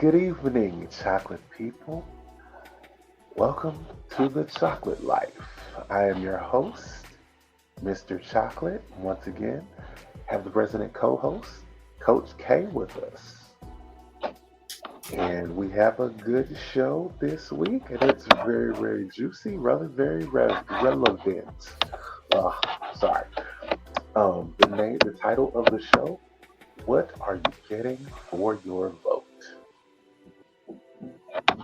Good evening, chocolate people. Welcome to the Chocolate Life. I am your host, Mr. Chocolate. Once again, have the resident co-host, Coach K, with us. And we have a good show this week, and it's very, very juicy, relevant. Uh, sorry. The title of the show: What are you getting for your vote?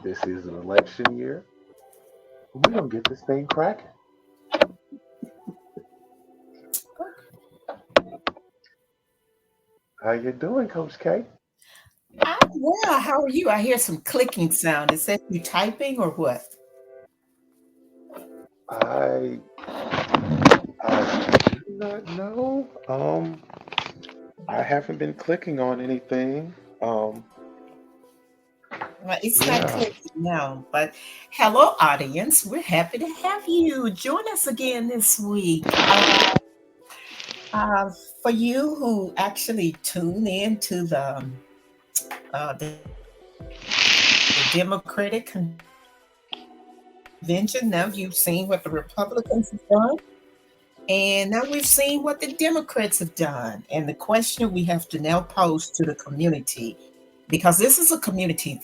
This is an election year. We're gonna get this thing cracking. How you doing, Coach K? I'm well. How are you? I hear some clicking sound. Is that you typing or what? I I do not know. I haven't been clicking on anything. It's not Yeah. clicking now, but hello, audience. We're happy to have you. Join us again this week. Uh, for you who actually tune in to the Democratic convention, now you've seen what the Republicans have done. And now we've seen what the Democrats have done. And the question we have to now pose to the community, because this is a community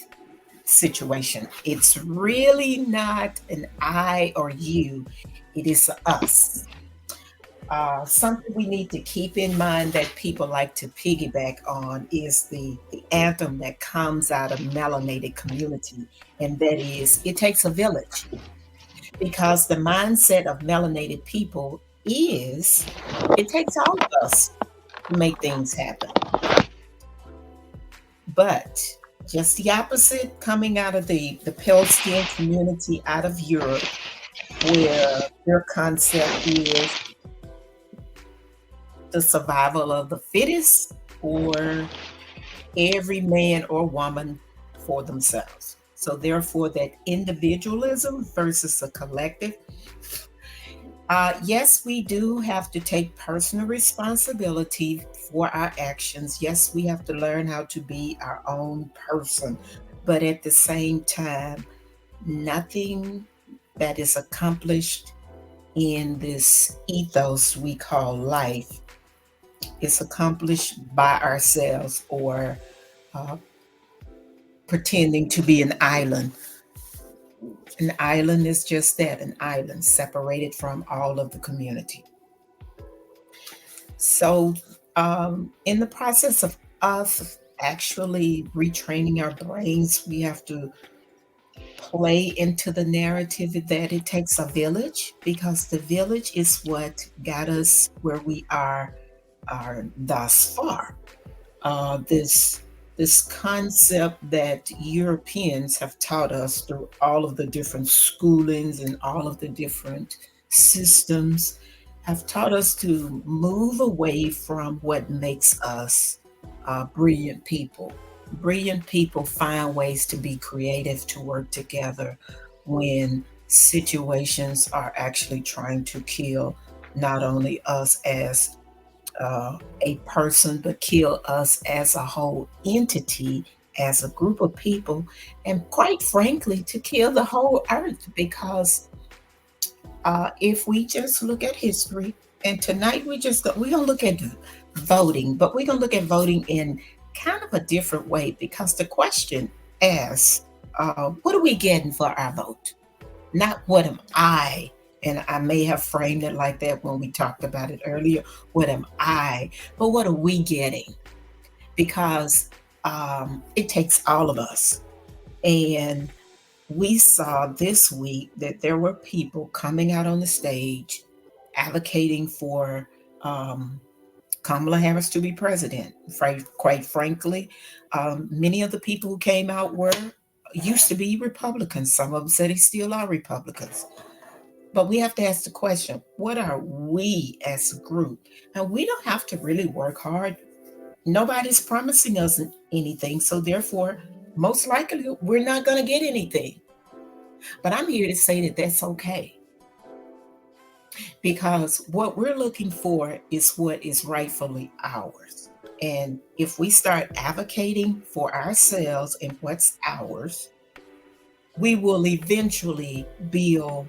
situation, it's really not an I or you, it is us. Something we need to keep in mind that people like to piggyback on is the anthem that comes out of melanated community, and that is it takes a village, because the mindset of melanated people is it takes all of us to make things happen. But just the opposite coming out of the pale skin community out of Europe, where their concept is the survival of the fittest, or every man or woman for themselves. So therefore, that individualism versus the collective. Yes, we do have to take personal responsibility for our actions. Yes, we have to learn how to be our own person. But at the same time, nothing that is accomplished in this ethos we call life is accomplished by ourselves, or uh, pretending to be an island. An island is just that, an island separated from all of the community. So, in the process of us actually retraining our brains, we have to play into the narrative that it takes a village, because the village is what got us where we are thus far. This concept that Europeans have taught us through all of the different schoolings and all of the different systems have taught us to move away from what makes us brilliant people. Brilliant people find ways to be creative, to work together when situations are actually trying to kill not only us as a person, but kill us as a whole entity, as a group of people, and quite frankly, to kill the whole earth. Because if we just look at history, and tonight we're gonna look at voting, but we're gonna look at voting in kind of a different way, because the question asks, what are we getting for our vote? Not what am I, and I may have framed it like that when we talked about it earlier. What am I? But what are we getting? Because it takes all of us. And we saw this week that there were people coming out on the stage advocating for Kamala Harris to be president. Quite frankly, many of the people who came out were used to be Republicans. Some of them said they still are Republicans. But we have to ask the question, what are we as a group? And we don't have to really work hard. Nobody's promising us anything. So therefore, most likely, we're not going to get anything. But I'm here to say that that's okay. because what we're looking for is what is rightfully ours. And if we start advocating for ourselves and what's ours, we will eventually build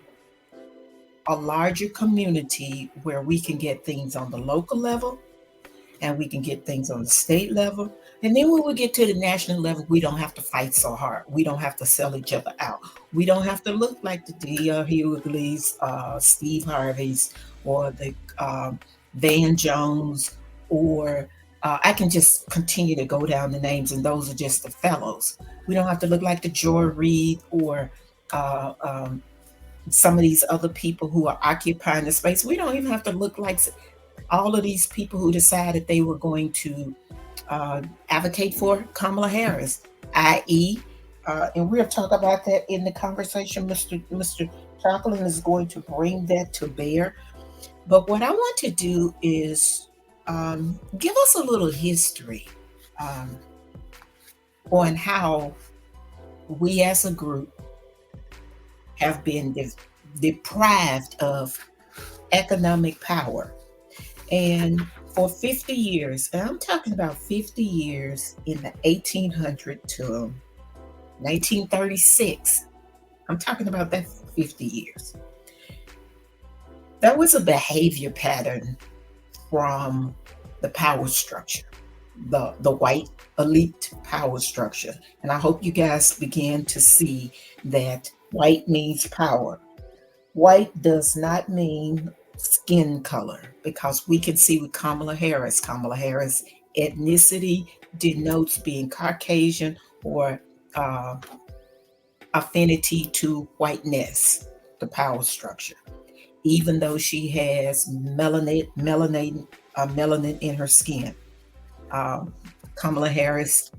a larger community where we can get things on the local level and we can get things on the state level. And then when we get to the national level, we don't have to fight so hard. We don't have to sell each other out. We don't have to look like the D.L. Hughley's, Steve Harvey's, or the Van Jones, or I can just continue to go down the names, and those are just the fellows. We don't have to look like the Joy Reid or uh, um, some of these other people who are occupying the space. We don't even have to look like all of these people who decided they were going to uh, advocate for Kamala Harris, i.e., and we'll talk about that in the conversation. Mr. Chocolate is going to bring that to bear. But what I want to do is give us a little history um, on how we as a group have been deprived of economic power. And for 50 years, and I'm talking about 50 years in the 1800 to 1936, I'm talking about that 50 years. There was a behavior pattern from the power structure, the white elite power structure. And I hope you guys begin to see that white means power. White does not mean skin color, because we can see with Kamala Harris ethnicity denotes being Caucasian or uh, affinity to whiteness, the power structure. Even though she has melanin in her skin, um, Kamala Harris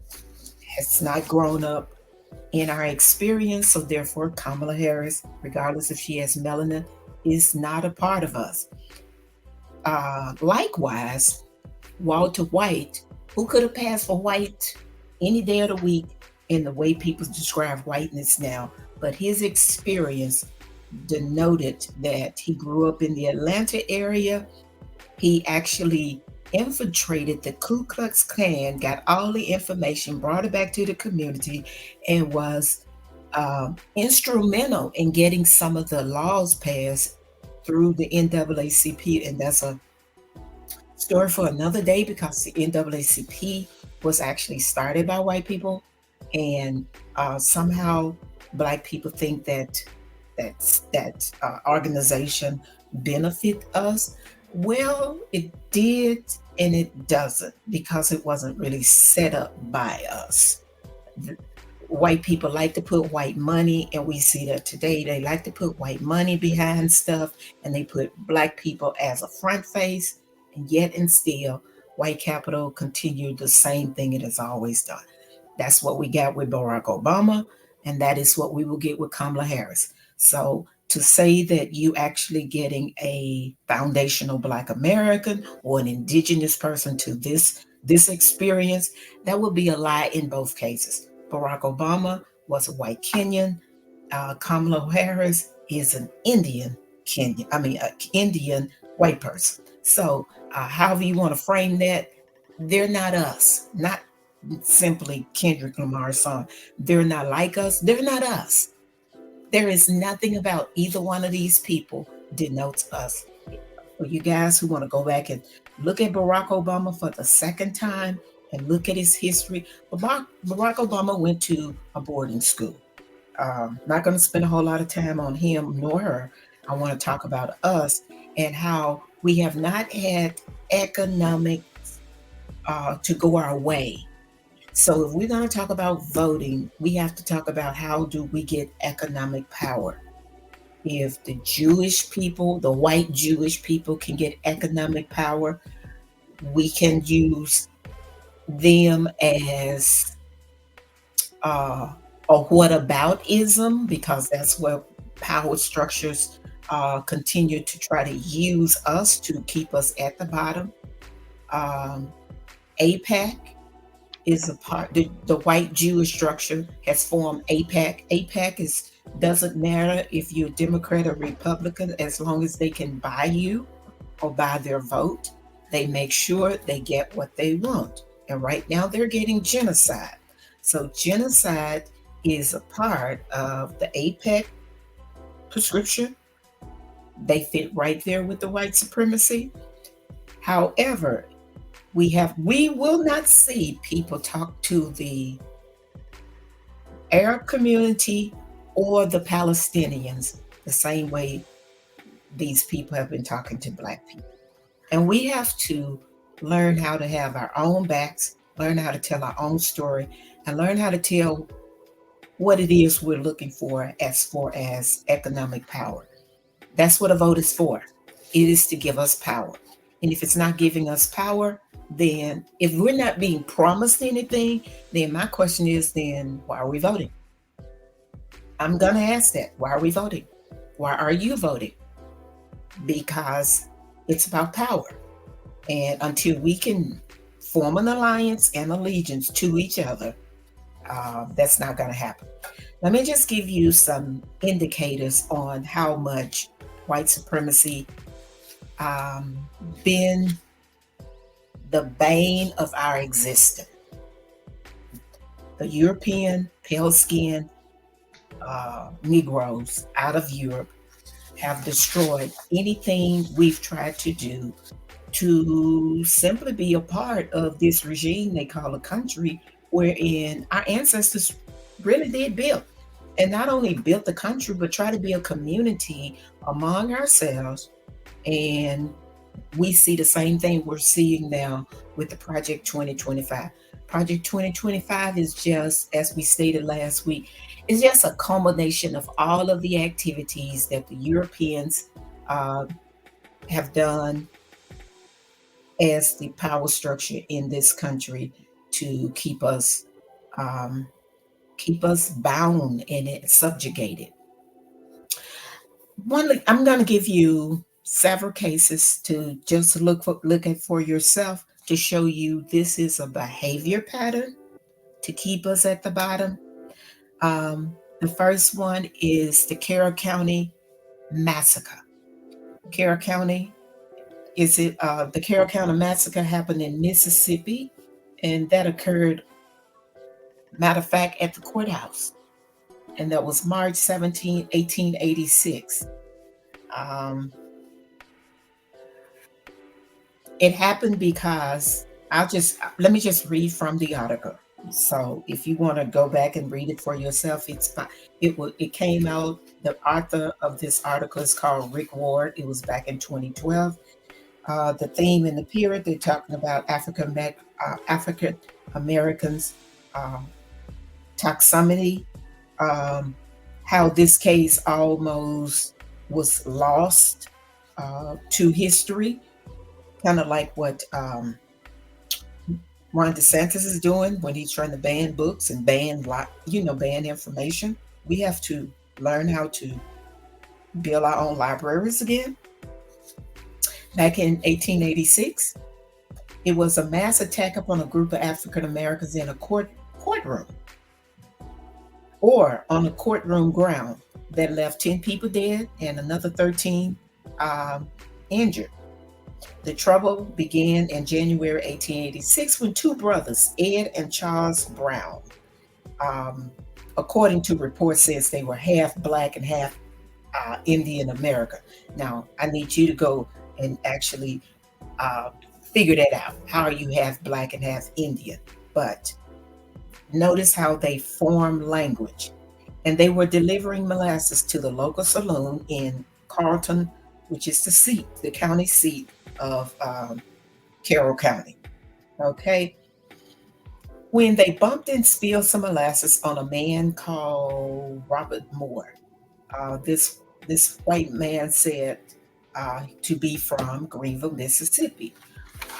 has not grown up in our experience, so therefore Kamala Harris, regardless if she has melanin, is not a part of us. Likewise, Walter White, who could have passed for white any day of the week in the way people describe whiteness now, but his experience denoted that he grew up in the Atlanta area. He actually infiltrated the Ku Klux Klan, got all the information, brought it back to the community, and was instrumental in getting some of the laws passed through the NAACP. And that's a story for another day, because the NAACP was actually started by white people, and somehow Black people think that that organization benefit us. Well, it did and it doesn't, because it wasn't really set up by us. White people like to put white money, and we see that today. They like to put white money behind stuff, and they put Black people as a front face, and yet and still, white capital continued the same thing it has always done. That's what we got with Barack Obama, and that is what we will get with Kamala Harris. So to say that you actually getting a foundational Black American or an indigenous person to this experience, that would be a lie in both cases. Barack Obama was a white Kenyan. Kamala Harris is an Indian Kenyan. I mean, an Indian white person. So, however you want to frame that, they're not us. Not simply Kendrick Lamar's song. They're not like us. They're not us. There is nothing about either one of these people denotes us. For you guys who want to go back and look at Barack Obama for the second time and look at his history, Barack Obama went to a boarding school. Not going to spend a whole lot of time on him nor her. I want to talk about us and how we have not had economic to go our way. So if we're going to talk about voting, we have to talk about how do we get economic power. If the Jewish people, the white Jewish people, can get economic power, we can use them as uh, a what about ism, because that's where power structures continue to try to use us to keep us at the bottom. Um, APAC, is a part. The white Jewish structure has formed APAC. APAC is doesn't matter if you're Democrat or Republican, as long as they can buy you or buy their vote, they make sure they get what they want. And right now they're getting genocide. So genocide is a part of the APEC prescription. They fit right there with the white supremacy. However, we will not see people talk to the Arab community or the Palestinians the same way these people have been talking to Black people. And we have to learn how to have our own backs, learn how to tell our own story, and learn how to tell what it is we're looking for as far as economic power. That's what a vote is for. It is to give us power. And if it's not giving us power, then if we're not being promised anything, then my question is, then why are we voting? I'm going to ask that. Why are we voting? Why are you voting? Because it's about power. And until we can form an alliance and allegiance to each other, that's not going to happen. Let me just give you some indicators on how much white supremacy been the bane of our existence. The European pale-skinned Negroes out of Europe have destroyed anything we've tried to do to simply be a part of this regime they call a country, wherein our ancestors really did build. And not only built the country, but try to be a community among ourselves. And we see the same thing we're seeing now with the Project 2025. Project 2025 is just, as we stated last week, it's just a culmination of all of the activities that the Europeans have done as the power structure in this country to keep us bound and subjugated. I'm going to give you several cases to just look at for yourself to show you this is a behavior pattern to keep us at the bottom. The first one is the Carroll County massacre. Carroll County the Carroll County massacre happened in Mississippi, and that occurred, matter of fact, at the courthouse, and that was March 17, 1886. It happened because let me just read from the article. So if you want to go back and read it for yourself, it's fine. It came out. The author of this article is called Rick Ward. It was back in 2012. The theme in the period, they're talking about African Americans, taxonomy, how this case almost was lost to history, kind of like what Ron DeSantis is doing when he's trying to ban books and ban information. We have to learn how to build our own libraries again. Back in 1886, it was a mass attack upon a group of African Americans in a courtroom or on a courtroom ground that left 10 people dead and another 13 injured. The trouble began in January 1886 when two brothers, Ed and Charles Brown, according to reports, says they were half Black and half Indian American. Now, I need you to go and actually figure that out. How are you half Black and half Indian? But notice how they form language. And they were delivering molasses to the local saloon in Carlton, which is the county seat of Carroll County. Okay. When they bumped and spilled some molasses on a man called Robert Moore, this white man said to be from Greenville, Mississippi.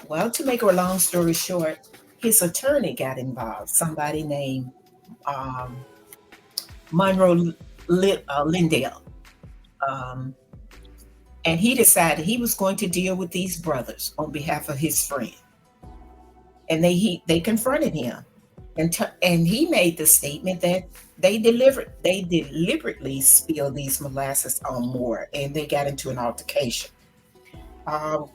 Well, to make a long story short, his attorney got involved, somebody named Monroe Lindell. And he decided he was going to deal with these brothers on behalf of his friend. And they confronted him. And he made the statement that they deliberately spilled these molasses on Moore, and they got into an altercation. Um,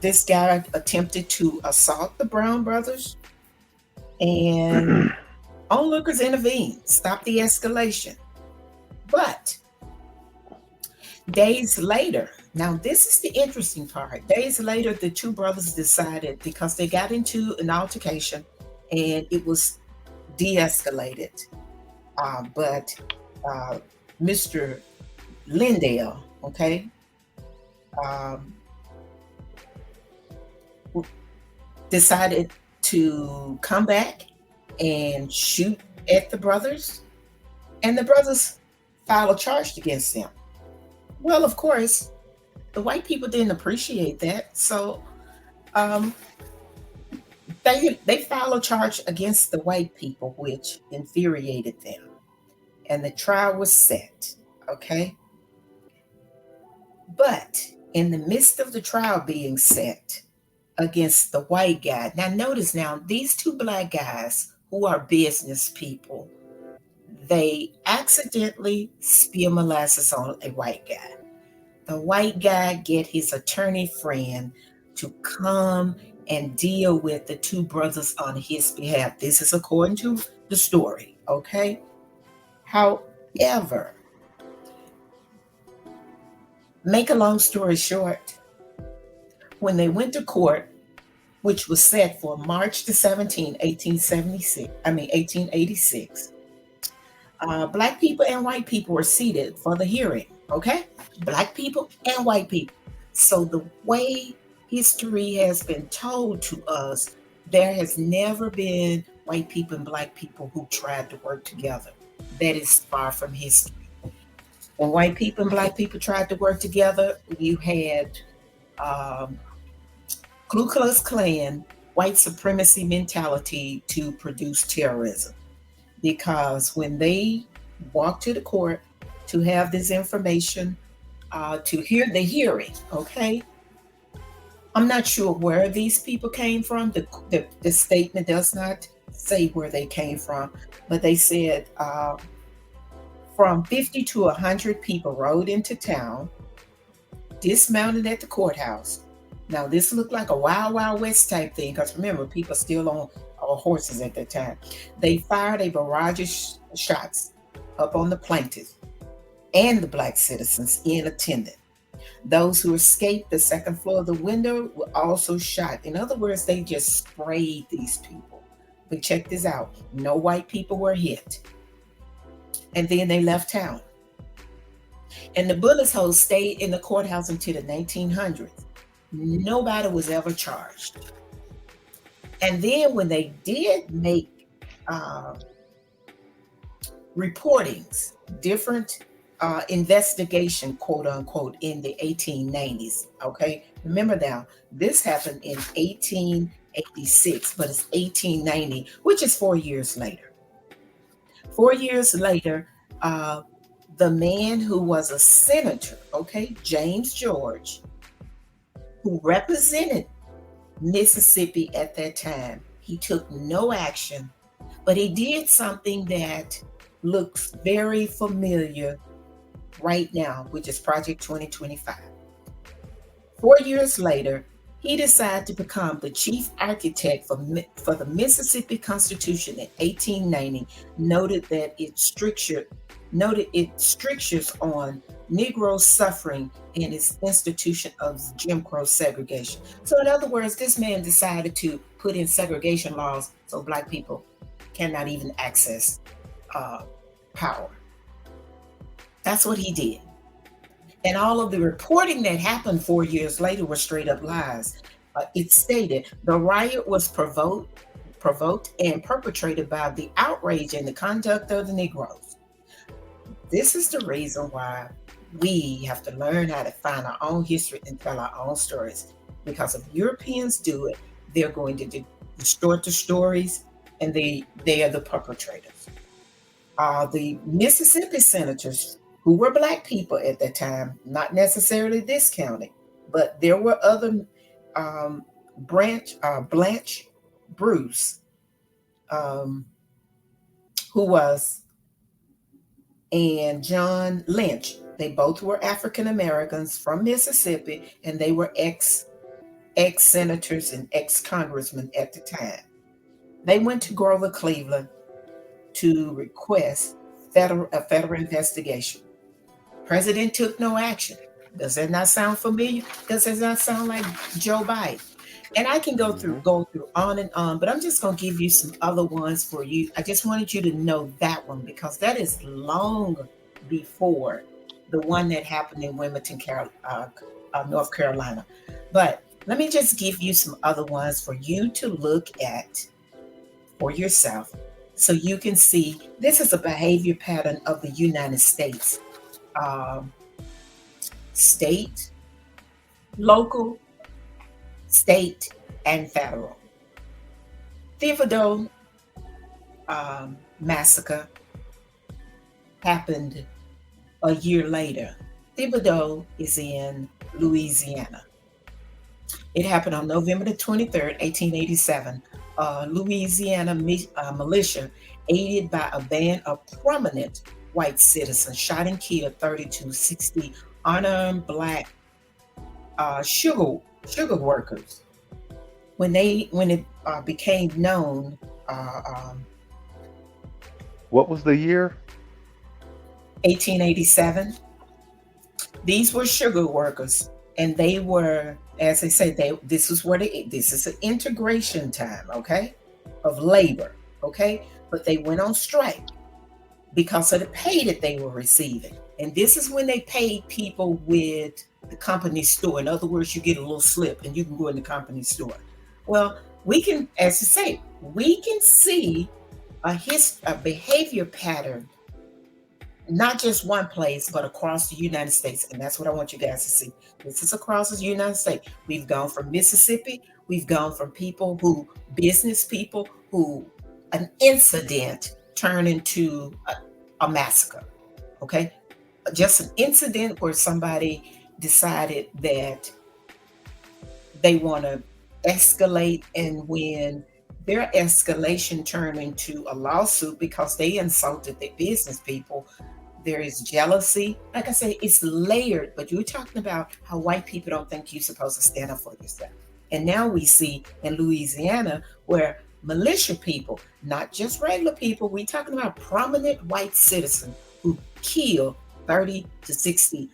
this guy attempted to assault the Brown brothers, and onlookers intervened, stopped the escalation. But days later, now this is the interesting part. Days later, the two brothers decided, because they got into an altercation and it was de escalated. But uh, Mr. Lindale, okay, um, decided to come back and shoot at the brothers, and the brothers filed a charge against them. Well, of course, the white people didn't appreciate that, so um, they filed a charge against the white people, which infuriated them, and the trial was set. Okay, but in the midst of the trial being set against the white guy, now notice, now these two black guys who are business people, they accidentally spill molasses on a white guy. The white guy get his attorney friend to come and deal with the two brothers on his behalf. This is according to the story, okay? However, make a long story short, when they went to court, which was set for March the 17th, 1886, black people and white people were seated for the hearing, okay? Black people and white people. So the way history has been told to us, there has never been white people and black people who tried to work together. That is far from history. When white people and black people tried to work together, you had um, Ku Klux Klan, white supremacy mentality to produce terrorism. Because when they walked to the court to have this information, to hear the hearing, okay, I'm not sure where these people came from. The statement does not say where they came from, but they said from 50 to 100 people rode into town, dismounted at the courthouse. Now, this looked like a Wild Wild West type thing, because remember, people still on horses at that time. They fired a barrage of shots up on the plaintiffs and the black citizens in attendance. Those who escaped the second floor of the window were also shot. In other words, they just sprayed these people. But check this out, no white people were hit. And then they left town. And the bullet holes stayed in the courthouse until the 1900s. Nobody was ever charged. And then when they did make uh, reportings, different investigation, quote unquote, in the 1890s, okay? Remember now, this happened in 1886, but it's 1890, which is 4 years later. 4 years later, the man who was a senator, okay, James George, who represented Mississippi at that time, he took no action, but he did something that looks very familiar right now, which is Project 2025. 4 years later, he decided to become the chief architect for the Mississippi Constitution in 1890, noted its strictures on Negro suffering and its institution of Jim Crow segregation. So in other words, this man decided to put in segregation laws so black people cannot even access power. That's what he did. And all of the reporting that happened 4 years later was straight up lies. It stated the riot was provoked and perpetrated by the outrage and the conduct of the Negroes. This is the reason why we have to learn how to find our own history and tell our own stories. Because if Europeans do it, they're going to distort the stories, and they are the perpetrators. The Mississippi senators, who were black people at that time, not necessarily this county, but there were other Blanche Bruce, um, who was, and John Lynch. They both were African Americans from Mississippi, and they were ex senators and ex congressmen at the time. They went to Grover, Cleveland, to request a federal investigation. President took no action. Does that not sound familiar? Does that not sound like Joe Biden? And I can Hmm. go through on and on, but I'm just going to give you some other ones for you. I just wanted you to know that one because that is long before the one that happened in Wilmington, North Carolina. But let me just give you some other ones for you to look at for yourself so you can see this is a behavior pattern of the United States. Um, State, local, state, and federal. Thibodeau massacre happened a year later. Thibodeau is in Louisiana. It happened on November the 23rd, 1887. Louisiana militia, aided by a band of prominent white citizens, shot and killed 30 to 60 unarmed black sugar workers. When it became known, uh, um, What was the year? 1887, these were sugar workers, and they were, as I said, this is an integration time, okay, of labor, okay, but they went on strike because of the pay that they were receiving. And this is when they paid people with the company store. In other words, you get a little slip and you can go in the company store. Well, we can, as I say, we can see a behavior pattern, not just one place, but across the United States. And that's what I want you guys to see. This is across the United States. We've gone from Mississippi. We've gone from business people who, an incident turned into a massacre. Okay. Just an incident where somebody decided that they want to escalate, and when their escalation turned into a lawsuit because they insulted the business people, there is jealousy. Like I say, it's layered, but you're talking about how white people don't think you're supposed to stand up for yourself. And now we see in Louisiana where militia people, not just regular people, we're talking about prominent white citizens who kill 30 to 60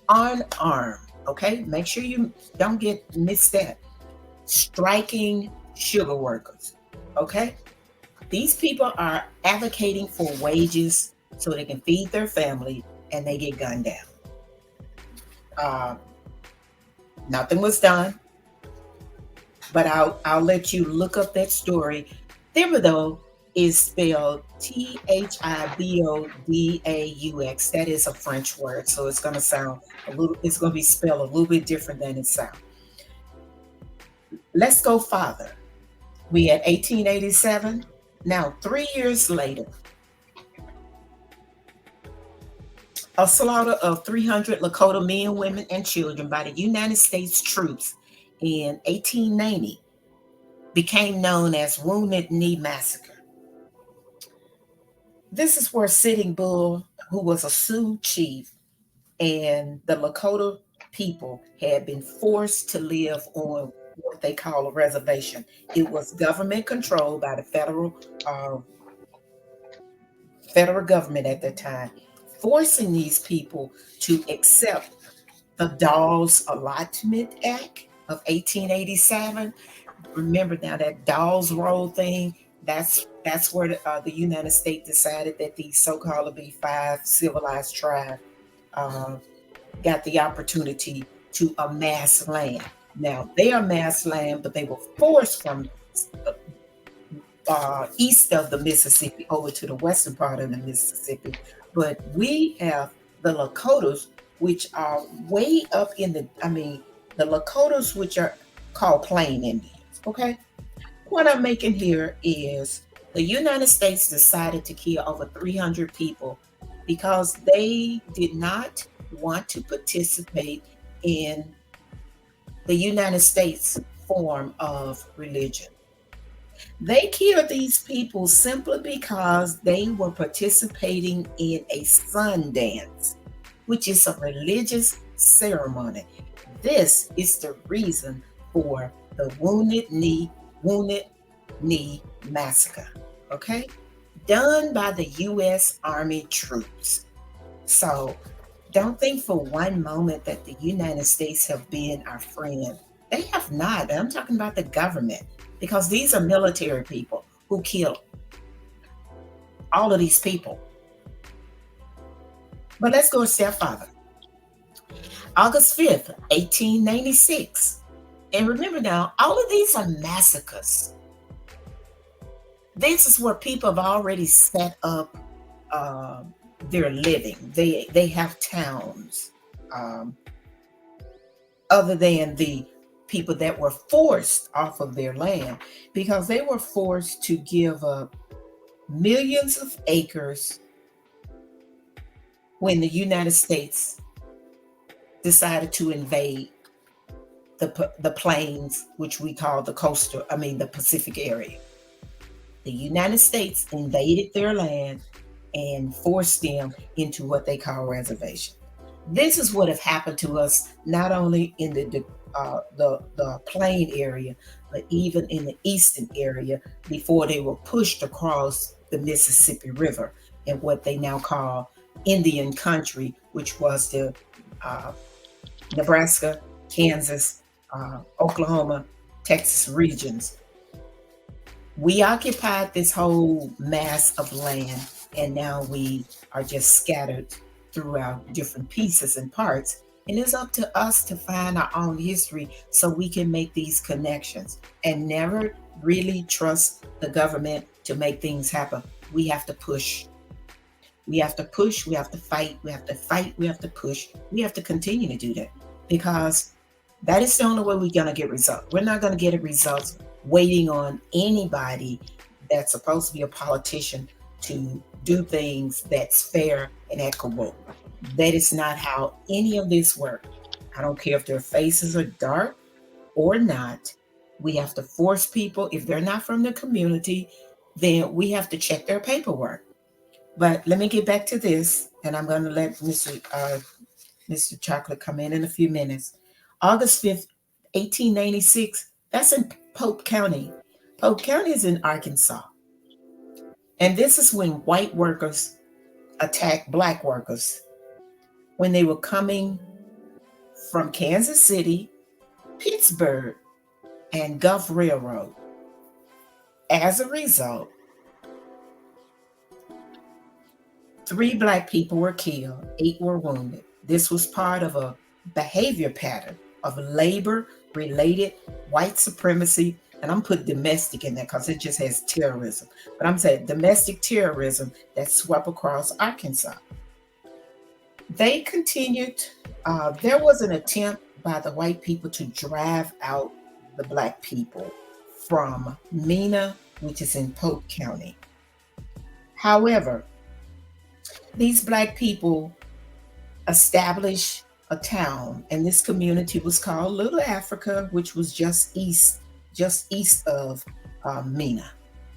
unarmed. Okay, make sure you don't get missed that. Striking sugar workers. Okay, these people are advocating for wages so they can feed their family, and they get gunned down. Uh, Nothing was done, but I'll let you look up that story. Thibodeau is spelled Thiboudaux. That is a French word, so it's going to sound a little. It's going to be spelled a little bit different than it sounds. Let's go farther. We at 1887. Now, 3 years later, a slaughter of 300 Lakota men, women, and children by the United States troops in 1890 became known as Wounded Knee Massacre. This is where Sitting Bull, who was a Sioux chief, and the Lakota people had been forced to live on what they call a reservation. It was government controlled by the uh, federal government at that time, forcing these people to accept the Dawes Allotment Act of 1887. Remember now that Dawes Roll thing. That's where the United States decided that these so-called B5 civilized tribes uh, got the opportunity to amass land. Now they amassed land, but they were forced from east of the Mississippi over to the western part of the Mississippi. But we have the Lakotas, which are way up in the Lakotas, which are called Plain Indians. Okay. What I'm making here is the United States decided to kill over 300 people because they did not want to participate in the United States form of religion. They killed these people simply because they were participating in a sun dance, which is a religious ceremony. This is the reason for the Wounded Knee massacre. Okay? Done by the US Army troops. So don't think for one moment that the United States have been our friend. They have not. I'm talking about the government, because these are military people who killed all of these people. But let's go a step further. August 5th, 1896. And remember now, all of these are massacres. This is where people have already set up uh, their living. They have towns, um, other than the people that were forced off of their land, because they were forced to give up millions of acres when the United States decided to invade the plains, which we call the Pacific area. The United States invaded their land and forced them into what they call reservation. This is what have happened to us, not only in the plain area, but even in the eastern area before they were pushed across the Mississippi River in what they now call Indian country, which was the uh, Nebraska, Kansas, Oklahoma, Texas regions. We occupied this whole mass of land, and now we are just scattered throughout different pieces and parts. And it's up to us to find our own history so we can make these connections and never really trust the government to make things happen. We have to push. We have to push. We have to fight. We have to fight. We have to push. We have to continue to do that, because that is the only way we're going to get results. We're not going to get results waiting on anybody that's supposed to be a politician to do things that's fair and equitable. That is not how any of this works. I don't care if their faces are dark or not. We have to force people. If they're not from the community, then we have to check their paperwork. But let me get back to this, and I'm going to let Mr. Chocolate come in a few minutes. August 5th, 1896, that's in Pope County. Pope County is in Arkansas. And this is when white workers attacked black workers when they were coming from Kansas City, Pittsburgh, and Gulf Railroad. As a result, 3 black people were killed, 8 were wounded. This was part of a behavior pattern of labor-related white supremacy, and I'm putting domestic in there because it just has terrorism. But I'm saying domestic terrorism that swept across Arkansas. They continued. There was an attempt by the white people to drive out the black people from Mena, which is in Polk County. However, these black people established a town, and this community was called Little Africa, which was just east of Mena.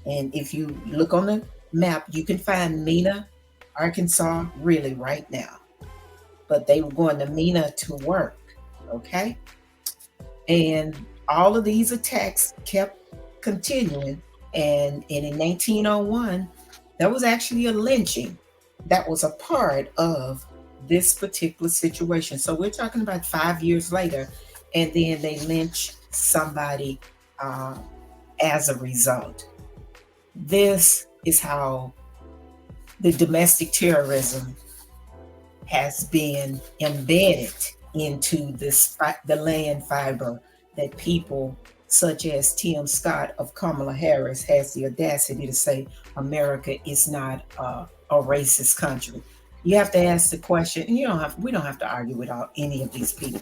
And if you look on the map, you can find Mena, Arkansas, really right now. But they were going to Mena to work, okay? And all of these attacks kept continuing. And in 1901, there was actually a lynching that was a part of this particular situation. So we're talking about 5 years later, and then they lynch somebody as a result. This is how the domestic terrorism has been embedded into the land fiber that people such as Tim Scott of Kamala Harris has the audacity to say America is not a racist country. You have to ask the question, and we don't have to argue with any of these people.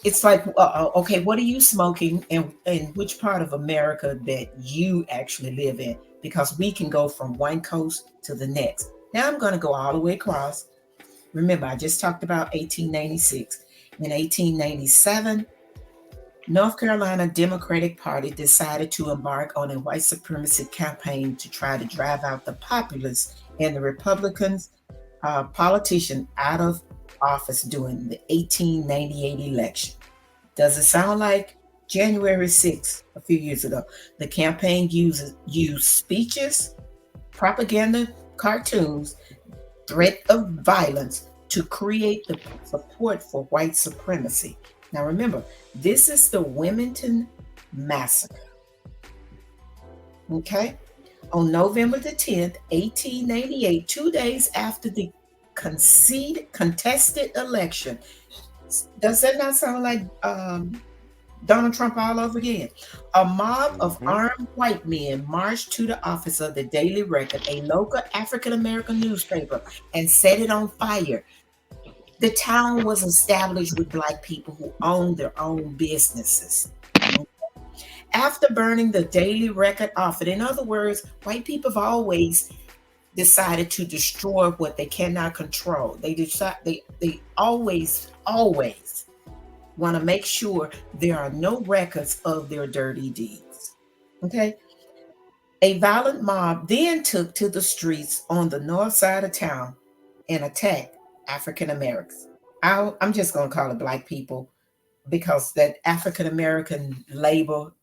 It's like, okay, what are you smoking, and which part of America that you actually live in? Because we can go from one coast to the next. Now I'm going to go all the way across. Remember, I just talked about 1896. In 1897, North Carolina Democratic Party decided to embark on a white supremacy campaign to try to drive out the populists and the Republicans politician out of office during the 1898 election. Does it sound like January 6th, a few years ago? The campaign used speeches, propaganda, cartoons, threat of violence to create the support for white supremacy. Now remember, this is the Wilmington Massacre. Okay? On November the 10th, 1898, 2 days after the contested election. Does that not sound like Donald Trump all over again? A mob of Mm-hmm. armed white men marched to the office of the Daily Record, a local African American newspaper, and set it on fire. The town was established with black people who owned their own businesses. After burning the Daily Record off it, in other words, white people have always decided to destroy what they cannot control. They always want to make sure there are no records of their dirty deeds. Okay? A violent mob then took to the streets on the north side of town and attacked African Americans. I'm just going to call it black people because that African American label,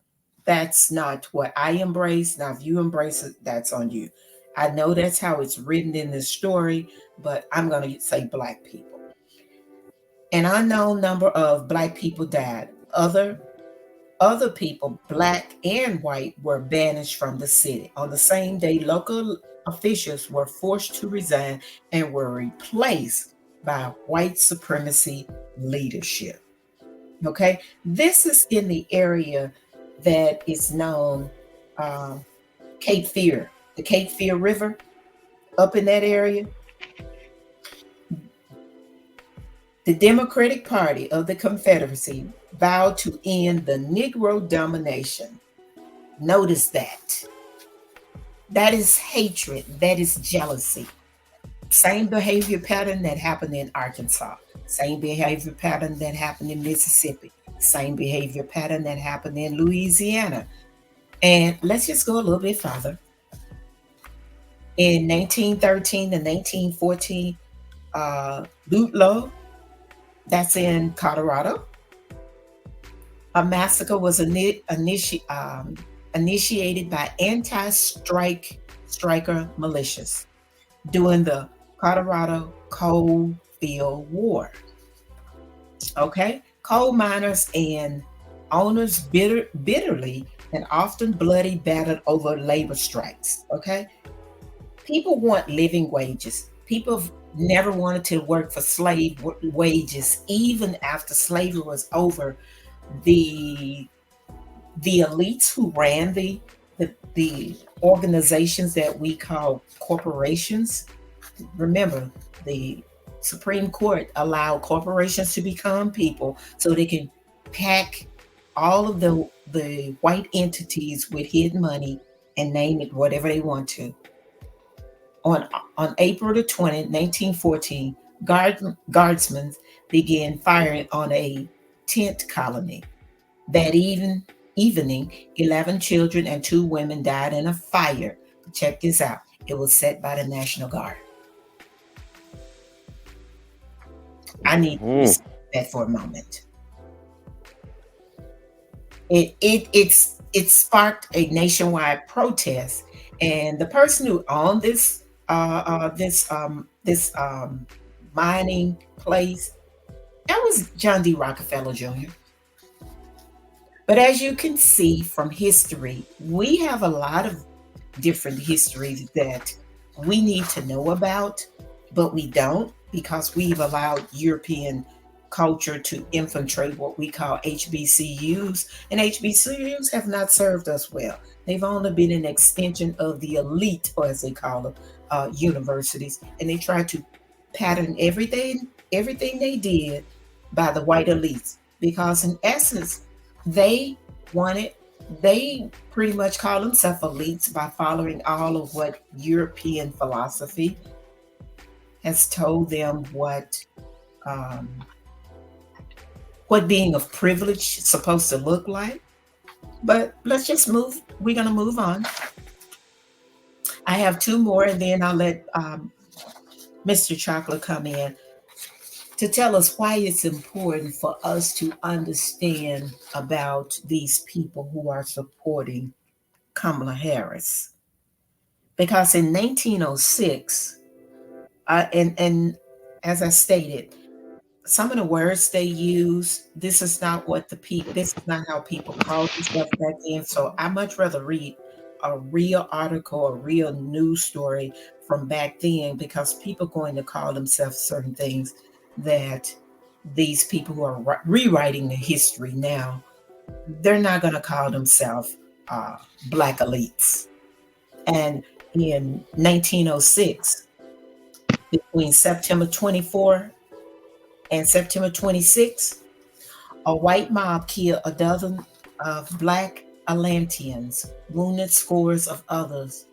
that's not what I embrace. Now, if you embrace it, that's on you. I know that's how it's written in this story, but I'm going to say black people. An unknown number of black people died. Other people, black and white, were banished from the city. On the same day, local officials were forced to resign and were replaced by white supremacy leadership. Okay, this is in the area that is known uh, Cape Fear, the Cape Fear River, up in that area. The Democratic Party of the Confederacy vowed to end the Negro domination. Notice that. That is hatred, that is jealousy. Same behavior pattern that happened in Arkansas, same behavior pattern that happened in Mississippi, same behavior pattern that happened in Louisiana. And let's just go a little bit further. In 1913 and 1914, Lutlow, that's in Colorado, a massacre was initiated by striker militias during the Colorado Coal Field War. Okay, coal miners and owners bitterly and often bloody battled over labor strikes. Okay, people want living wages. People never wanted to work for slave wages, even after slavery was over. The elites who ran the organizations that we call corporations. Remember, the Supreme Court allowed corporations to become people so they can pack all of the white entities with hidden money and name it whatever they want to. On April the 20th, 1914, guardsmen began firing on a tent colony. That evening, 11 children and 2 women died in a fire. Check this out. It was set by the National Guard. I need to say that for a moment. It sparked a nationwide protest, and the person who owned this mining place, that was John D. Rockefeller Jr. But as you can see from history, we have a lot of different histories that we need to know about, but we don't because we've allowed European culture to infiltrate what we call HBCUs, and HBCUs have not served us well. They've only been an extension of the elite, or as they call them, universities, and they try to pattern everything they did by the white elites, because in essence, they wanted, they pretty much call themselves elites by following all of what European philosophy has told them what what being of privilege is supposed to look like. But let's just move. We're going to move on. I have two more, and then I'll let Mr. Chocolate come in to tell us why it's important for us to understand about these people who are supporting Kamala Harris. Because in 1906, and as I stated, some of the words they use, this is not what this is not how people called themselves back then. So I much rather read a real article, a real news story from back then, because people are going to call themselves certain things that these people who are rewriting the history now, they're not going to call themselves uh, black elites. And in 1906, between September 24 and September 26, a white mob killed a dozen of black Atlanteans, wounded scores of others,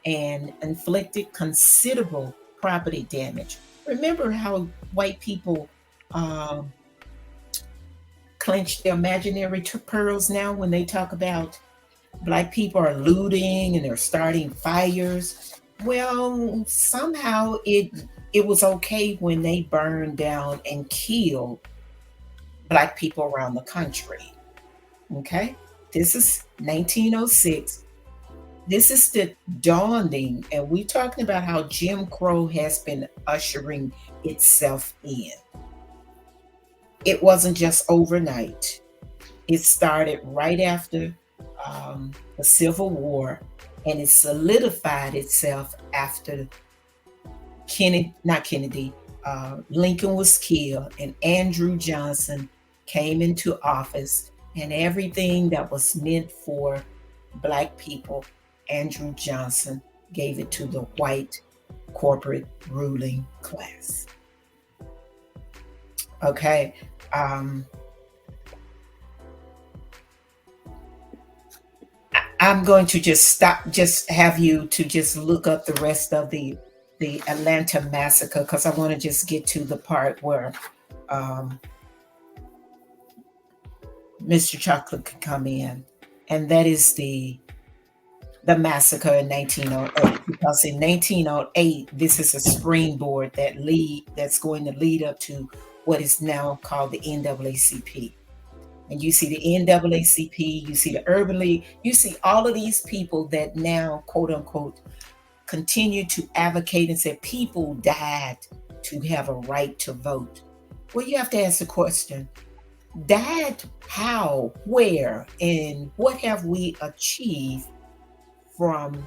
and inflicted considerable property damage. Remember how white people um, clench their imaginary pearls now when they talk about black people are looting and they're starting fires? Well, somehow it was okay when they burned down and killed black people around the country. Okay? This is 1906. This is the dawning, and we're talking about how Jim Crow has been ushering itself in. It wasn't just overnight. It started right after the Civil War, and it solidified itself after Lincoln was killed, and Andrew Johnson came into office, and everything that was meant for black people, Andrew Johnson gave it to the white corporate ruling class. Okay. I'm going to just have you to just look up the rest of the Atlanta massacre, because I want to just get to the part where um, Mr. Chocolate could come in, and that is the massacre in 1908. Because in 1908, this is a springboard that's going to lead up to what is now called the NAACP. And you see the NAACP, you see the Urban League, you see all of these people that now, quote unquote, continue to advocate and say people died to have a right to vote. Well, you have to ask the question, died how, where, and what have we achieved from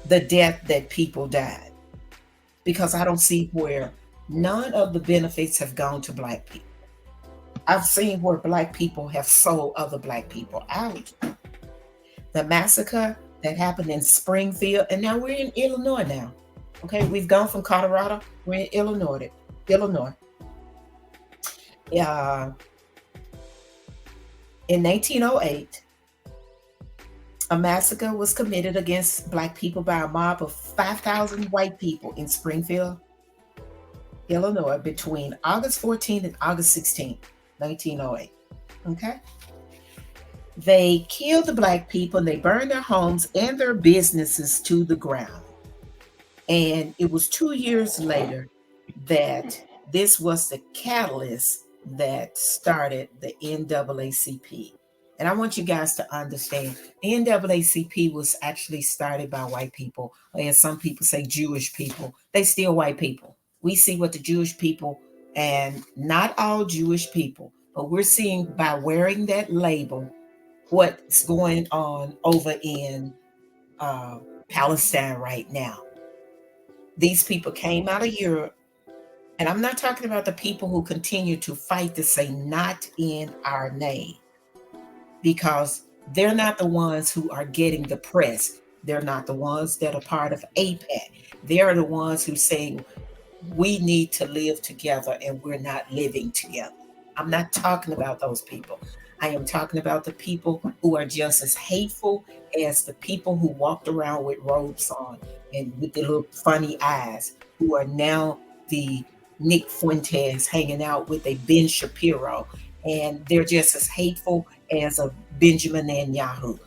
the death that people died? Because I don't see where none of the benefits have gone to black people. I've seen where black people have sold other black people out. The massacre that happened in Springfield, and now we're in Illinois now. Okay, we've gone from Colorado, we're in Illinois. In 1908, a massacre was committed against black people by a mob of 5,000 white people in Springfield, Illinois, between August 14th and August 16th, 1908. Okay? They killed the black people, and they burned their homes and their businesses to the ground. And it was 2 years later that this was the catalyst that started the NAACP. And I want you guys to understand, the NAACP was actually started by white people, or as some people say, Jewish people. They still white people. We see what the Jewish people, and not all Jewish people, but we're seeing by wearing that label what's going on over in Palestine right now. These people came out of Europe, and I'm not talking about the people who continue to fight to say not in our name, because they're not the ones who are getting the press. They're not the ones that are part of APAC. They're the ones who say we need to live together and we're not living together. I'm not talking about those people. I am talking about the people who are just as hateful as the people who walked around with robes on and with the little funny eyes, who are now the Nick Fuentes hanging out with a Ben Shapiro, and they're just as hateful as a Benjamin Netanyahu.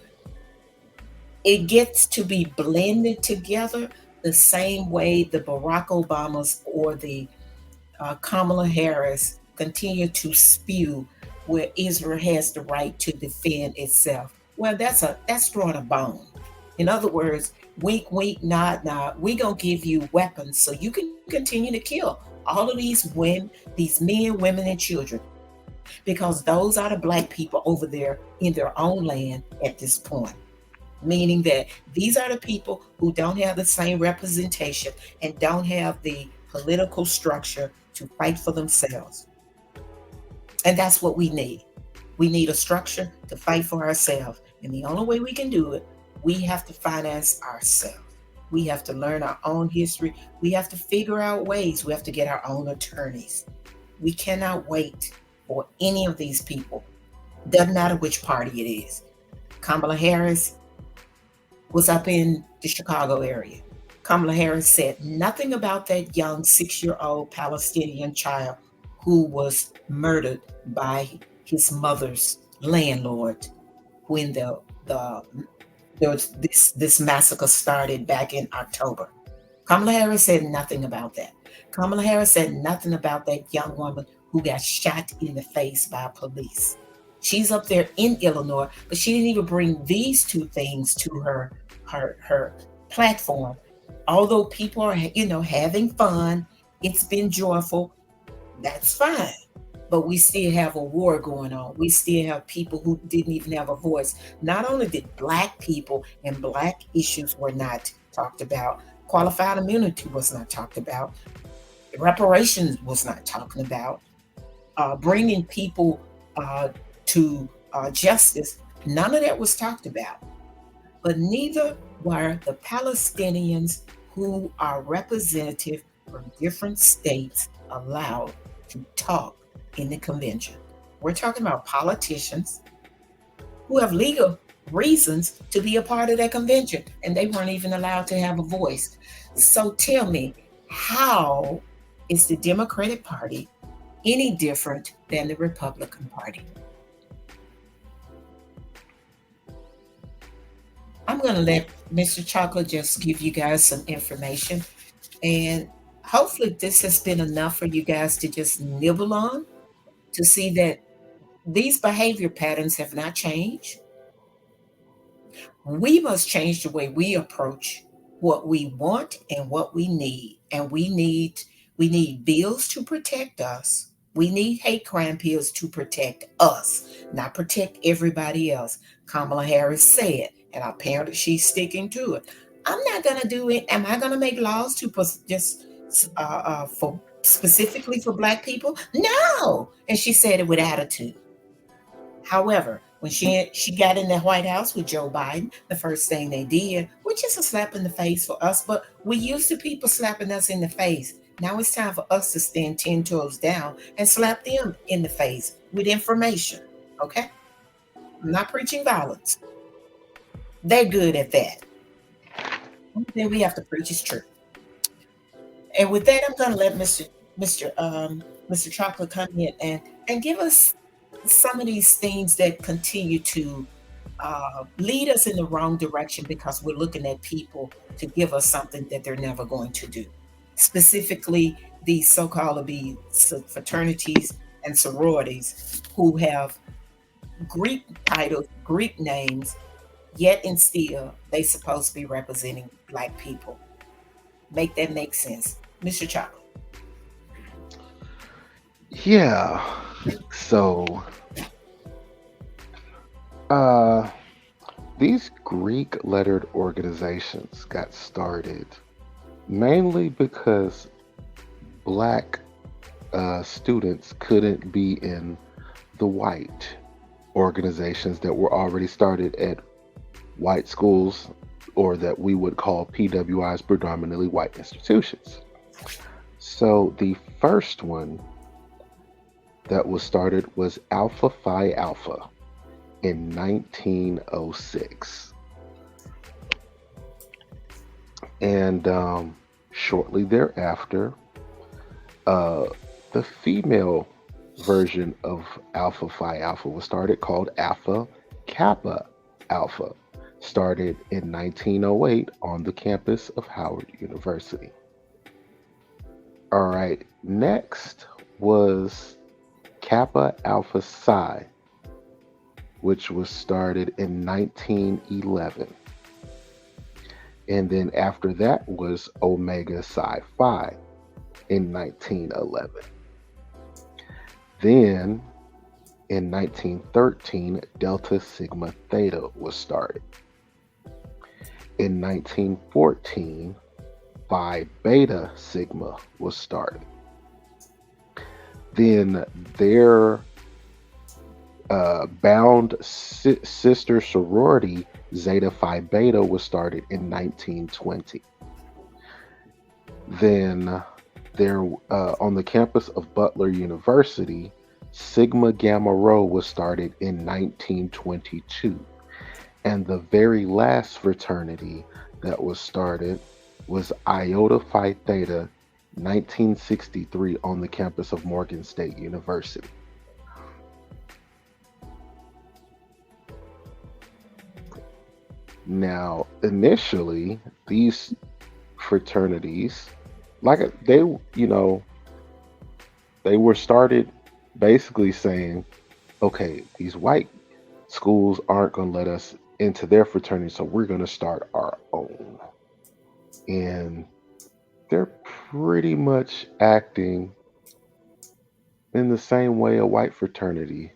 It gets to be blended together the same way the Barack Obamas or the Kamala Harris continue to spew where Israel has the right to defend itself. Well, that's throwing a bone. In other words, wink, wink, nod, nod. We gonna give you weapons so you can continue to kill all of these women, these men, women, and children, because those are the black people over there in their own land at this point. Meaning that these are the people who don't have the same representation and don't have the political structure to fight for themselves. And that's what we need. We need a structure to fight for ourselves. And the only way we can do it, we have to finance ourselves. We have to learn our own history. We have to figure out ways. We have to get our own attorneys. We cannot wait for any of these people. Doesn't matter which party it is. Kamala Harris was up in the Chicago area. Kamala Harris said nothing about that young 6-year-old Palestinian child who was murdered by his mother's landlord when there was this massacre started back in October. Kamala Harris said nothing about that. Kamala Harris said nothing about that young woman who got shot in the face by police. She's up there in Illinois, but she didn't even bring these two things to her platform. Although people are, having fun, it's been joyful. That's fine. But we still have a war going on. We still have people who didn't even have a voice. Not only did black people and black issues were not talked about, qualified immunity was not talked about, reparations was not talked about, bringing people to justice, none of that was talked about. But neither were the Palestinians who are representative from different states allowed to talk in the convention. We're talking about politicians who have legal reasons to be a part of that convention, and they weren't even allowed to have a voice. So tell me, how is the Democratic Party any different than the Republican Party? I'm going to let Mr. Chocolate just give you guys some information, and hopefully this has been enough for you guys to just nibble on, to see that these behavior patterns have not changed. We must change the way we approach what we want and what we need. And we need bills to protect us. We need hate crime bills to protect us, not protect everybody else. Kamala Harris said, and apparently she's sticking to it. I'm not going to do it. Am I going to make laws to just for specifically for black people? No. And she said it with attitude. However, when she got in the White House with Joe Biden, the first thing they did, which is a slap in the face for us, but we used to people slapping us in the face. Now it's time for us to stand 10 toes down and slap them in the face with information. Okay? I'm not preaching violence. They're good at that. Then we have to preach is truth. And with that, I'm going to let Mr. Chocolate come in and give us some of these things that continue to lead us in the wrong direction because we're looking at people to give us something that they're never going to do. Specifically, these so-called fraternities and sororities who have Greek titles, Greek names, yet and still they supposed to be representing black people. Make that make sense, Mr. Chocolate? Yeah. So, uh, these Greek lettered organizations got started mainly because black students couldn't be in the white organizations that were already started at white schools, or that we would call PWIs, predominantly white institutions. So the first one that was started was Alpha Phi Alpha in 1906. And shortly thereafter, Uh, the female version of Alpha Phi Alpha was started called Alpha Kappa Alpha, started in 1908 on the campus of Howard University. All right, next was Kappa Alpha Psi, which was started in 1911. And then after that was Omega Psi Phi in 1911. Then in 1913, Delta Sigma Theta was started. In 1914, Phi Beta Sigma was started. Then their bound sister sorority, Zeta Phi Beta, was started in 1920. Then there, on the campus of Butler University, Sigma Gamma Rho was started in 1922. And the very last fraternity that was started was Iota Phi Theta, 1963, on the campus of Morgan State University. Now, initially, these fraternities, like they, they were started basically saying, okay, these white schools aren't going to let us into their fraternity, so we're going to start our own. And they're pretty much acting in the same way a white fraternity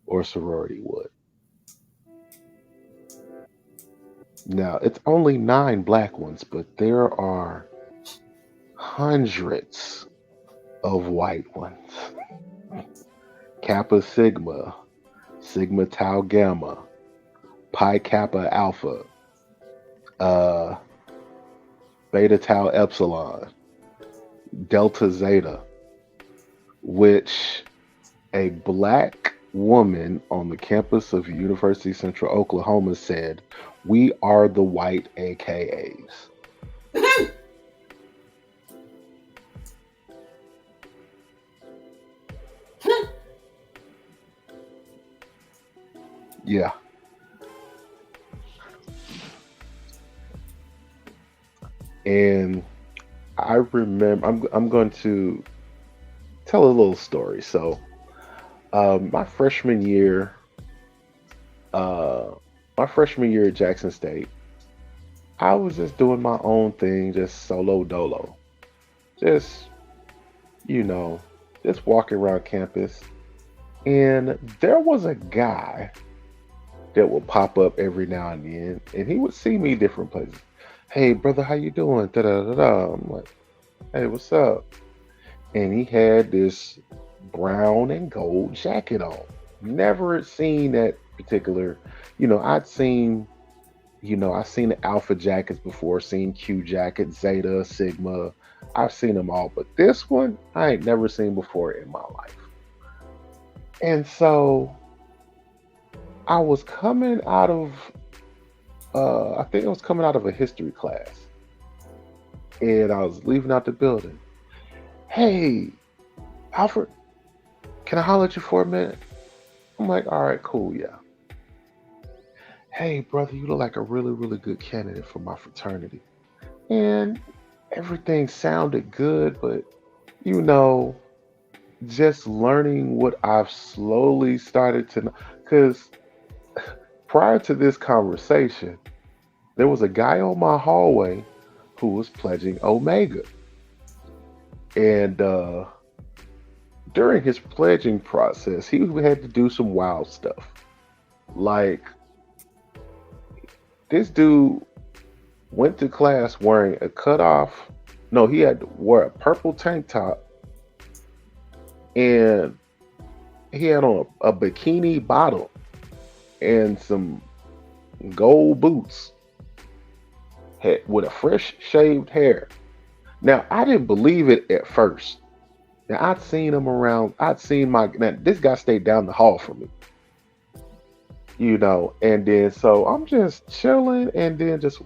or sorority would. Now, it's only 9 black ones, but there are hundreds of white ones. Kappa Sigma, Sigma Tau Gamma, Pi Kappa Alpha, uh, Beta Tau Epsilon, Delta Zeta, which a black woman on the campus of University of Central Oklahoma said, "We are the white AKAs." Yeah. And I remember, I'm going to tell a little story. So, my freshman year, uh, my freshman year at Jackson State, I was just doing my own thing, just solo dolo, just you know, just walking around campus. And there was a guy that would pop up every now and then, and he would see me different places. Hey, brother, how you doing? Da da da da. I'm like, hey, what's up? And he had this brown and gold jacket on. Never seen that particular, I'd seen, I've seen the Alpha jackets before, seen Q jackets, Zeta, Sigma. I've seen them all, but this one I ain't never seen before in my life. And so I was coming out of, I think I was coming out of a history class, and I was leaving out the building. Hey, Alfred, can I holler at you for a minute? I'm like, all right, cool, yeah. Hey, brother, you look like a really, really good candidate for my fraternity. And everything sounded good, but you know, just learning what I've slowly started to know. Because prior to this conversation, there was a guy on my hallway who was pledging Omega. And during his pledging process, he had to do some wild stuff. Like, this dude went to class wearing a cutoff. No, he had to wear a purple tank top, and he had on a bikini bottom and some gold boots with a fresh shaved hair. Now, I didn't believe it at first. Now, I'd seen him around. Now, this guy stayed down the hall from me, and then so I'm just chilling, and then just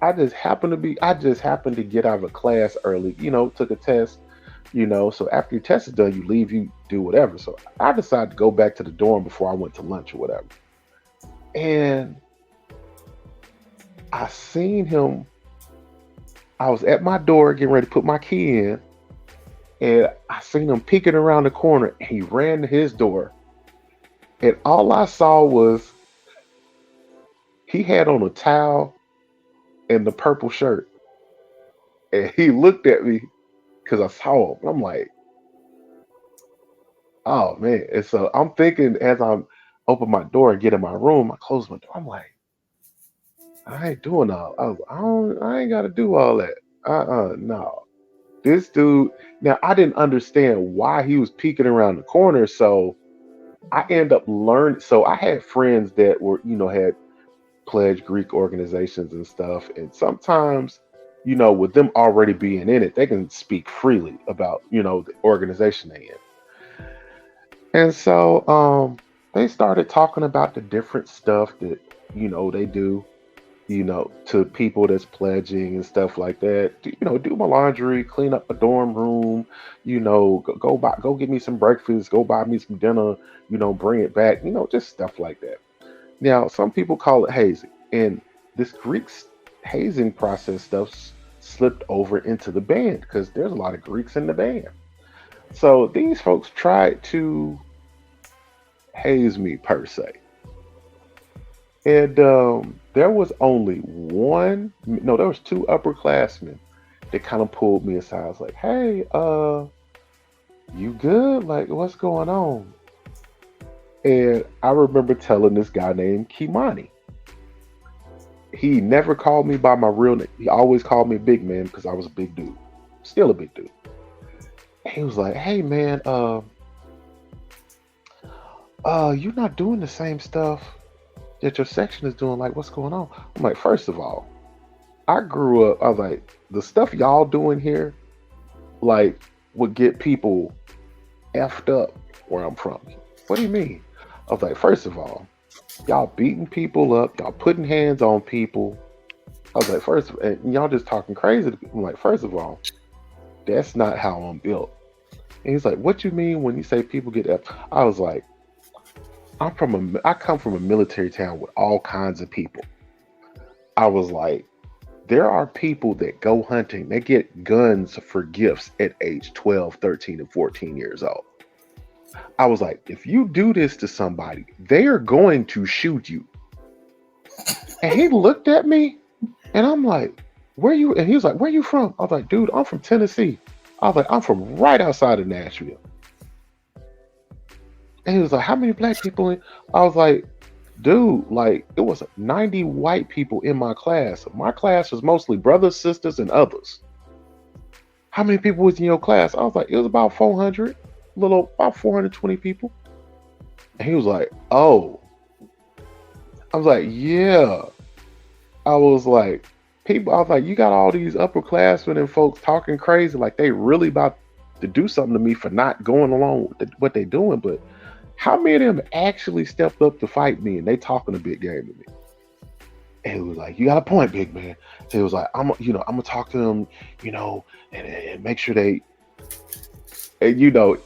I just happened to get out of a class early, took a test, so after your test is done, you leave, you do whatever. So I decided to go back to the dorm before I went to lunch or whatever. And I seen him, I was at my door getting ready to put my key in, and I seen him peeking around the corner, and he ran to his door. And all I saw was he had on a towel and the purple shirt. And he looked at me because I saw him. I'm like, oh man. And so I'm thinking as I'm open my door and get in my room, I close my door. I'm like, I ain't doing all. I ain't got to do all that. No. This dude. Now I didn't understand why he was peeking around the corner, so I end up learning. So I had friends that were, had pledge Greek organizations and stuff, and sometimes, with them already being in it, they can speak freely about, the organization they in. And so they started talking about the different stuff that, they do, to people that's pledging and stuff like that. Do my laundry, clean up my dorm room, go get me some breakfast, go buy me some dinner, bring it back, just stuff like that. Now, some people call it hazing, and this hazing process stuff slipped over into the band because there's a lot of Greeks in the band. So these folks tried to haze me per se. And there was only one, no, there was two upperclassmen that kind of pulled me aside. I was like, hey, you good? Like, what's going on? And I remember telling this guy named Kimani. He never called me by my real name. He always called me big man because I was a big dude. Still a big dude. And he was like, hey man, you're not doing the same stuff that your section is doing. Like, what's going on? I'm like, first of all, I grew up, I was like, the stuff y'all doing here, like, would get people effed up where I'm from. What do you mean? I was like, first of all, y'all beating people up, y'all putting hands on people. I was like, and y'all just talking crazy. I'm like, first of all, that's not how I'm built. And he's like, what you mean when you say people get effed? I was like, I come from a military town with all kinds of people. I was like, there are people that go hunting, they get guns for gifts at age 12, 13, and 14 years old. I was like, if you do this to somebody, they are going to shoot you. And he looked at me and I'm like, where you? And he was like, where you from? I was like, dude, I'm from Tennessee. I was like, I'm from right outside of Nashville. And he was like, how many black people in? I was like, dude, like it was 90 white people in my class. My class was mostly brothers, sisters, and others. How many people was in your class? I was like, it was about 400, about 420 people. And he was like, oh. I was like, yeah. I was like, you got all these upperclassmen and folks talking crazy, like they really about to do something to me for not going along with what they doing. But how many of them actually stepped up to fight me and they talking a big game to me? And he was like, you got a point, big man. So he was like, I'm gonna talk to them, and make sure they. And he was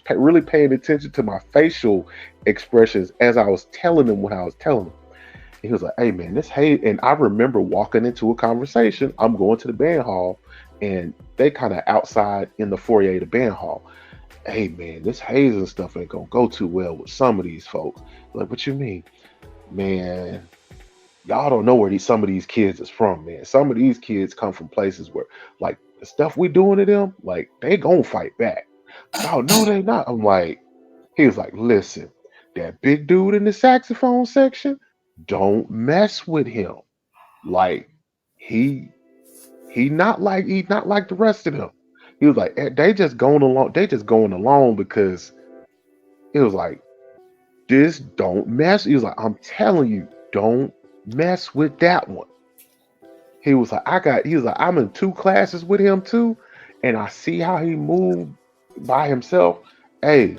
really paying attention to my facial expressions as I was telling him what I was telling him. And he was like, hey man, this hate. And I remember walking into a conversation. I'm going to the band hall, and they kind of outside in the foyer of the band hall. Hey man, this hazing stuff ain't gonna go too well with some of these folks. Like, what you mean? Man, y'all don't know where some of these kids is from, man. Some of these kids come from places where, like, the stuff we doing to them, like, they gonna fight back. Oh, no, they not. I'm like, he was like, listen, that big dude in the saxophone section, don't mess with him. Like, he's not like the rest of them. He was like, they just going along because it was like, this don't mess. He was like, I'm telling you, don't mess with that one. He was like, I'm in 2 classes with him too, and I see how he moved by himself. Hey,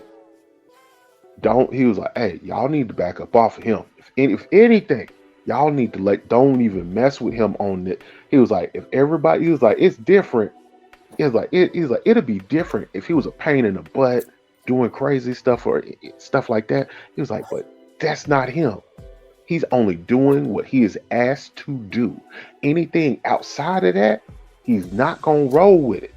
he was like, hey, y'all need to back up off of him. If anything, Y'all need to don't even mess with him on it. He was like, if everybody, he was like, it's different. He's like, it'd be different if he was a pain in the butt doing crazy stuff or stuff like that. He was like, but that's not him. He's only doing what he is asked to do. Anything outside of that, he's not gonna roll with it.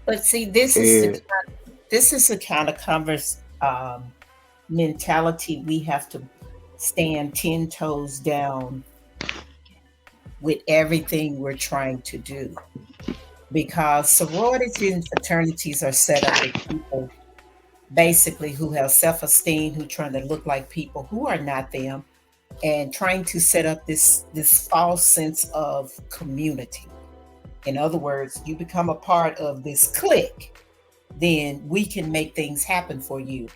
But see, And this is the kind of mentality we have to stand 10 toes down with everything we're trying to do. Because sororities and fraternities are set up with people basically who have self-esteem, who trying to look like people who are not them, and trying to set up this false sense of community. In other words, you become a part of this clique, then we can make things happen for you.